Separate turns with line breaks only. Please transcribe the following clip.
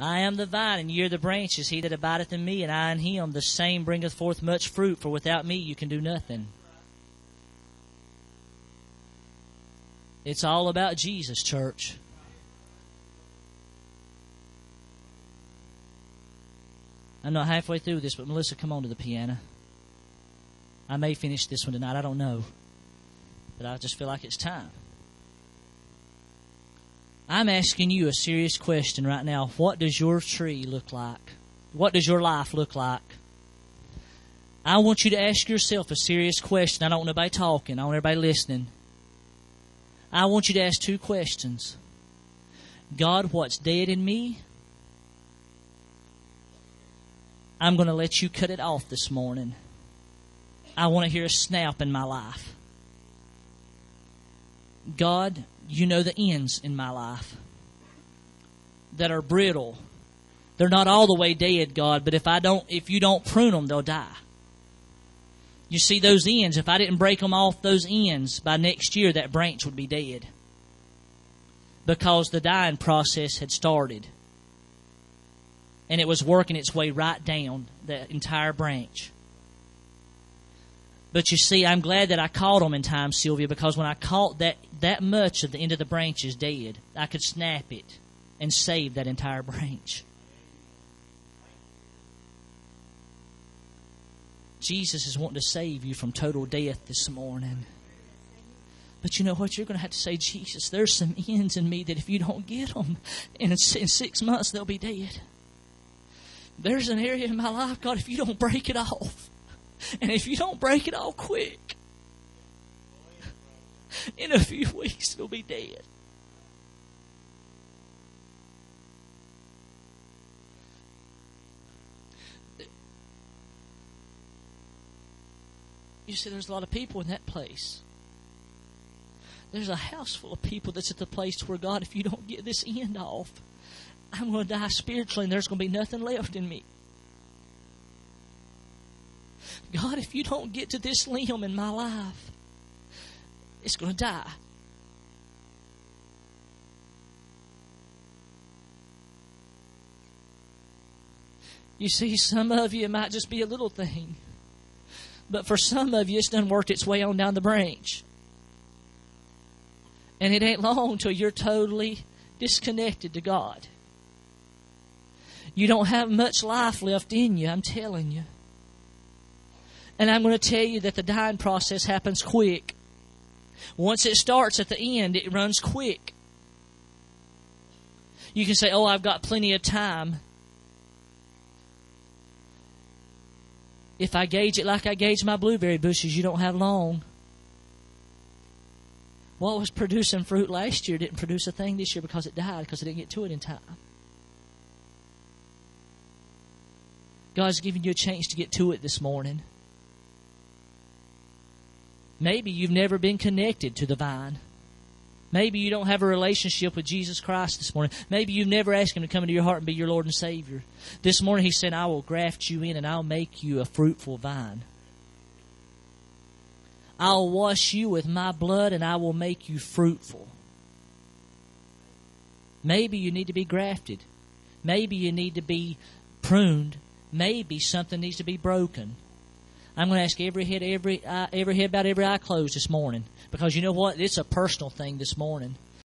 I am the vine, and ye are the branches. He that abideth in me, and I in him, the same bringeth forth much fruit, for without me you can do nothing. It's all about Jesus, church. I'm not halfway through this, but Melissa, come on to the piano. I may finish this one tonight, I don't know. But I just feel like it's time. I'm asking you a serious question right now. What does your tree look like? What does your life look like? I want you to ask yourself a serious question. I don't want nobody talking. I want everybody listening. I want you to ask two questions. God, what's dead in me? I'm going to let you cut it off this morning. I want to hear a snap in my life. God, you know the ends in my life that are brittle. They're not all the way dead, God, but if you don't prune them, they'll die. You see, those ends, if I didn't break them off those ends, by next year that branch would be dead. Because the dying process had started. And it was working its way right down the entire branch. But you see, I'm glad that I caught them in time, Sylvia, because when I caught that much of the end of the branch is dead, I could snap it and save that entire branch. Jesus is wanting to save you from total death this morning. But you know what? You're going to have to say, Jesus, there's some ends in me that if you don't get them, in 6 months they'll be dead. There's an area in my life, God, if you don't break it off, and if you don't break it off quick, in a few weeks it'll be dead. You see, there's a lot of people in that place. There's a house full of people that's at the place where, God, if you don't get this end off, I'm going to die spiritually and there's going to be nothing left in me. God, if you don't get to this limb in my life, it's going to die. You see, some of you, it might just be a little thing. But for some of you, it's done worked its way on down the branch. And it ain't long till you're totally disconnected to God. You don't have much life left in you, I'm telling you. And I'm going to tell you that the dying process happens quick. Once it starts at the end, it runs quick. You can say, oh, I've got plenty of time. If I gauge it like I gauge my blueberry bushes, you don't have long. What was producing fruit last year didn't produce a thing this year because it died, because it didn't get to it in time. God's giving you a chance to get to it this morning. Maybe you've never been connected to the vine. Maybe you don't have a relationship with Jesus Christ this morning. Maybe you've never asked Him to come into your heart and be your Lord and Savior. This morning He said, I will graft you in and I'll make you a fruitful vine. I'll wash you with my blood and I will make you fruitful. Maybe you need to be grafted. Maybe you need to be pruned. Maybe something needs to be broken. I'm going to ask every head about every eye closed this morning. Because you know what? It's a personal thing this morning.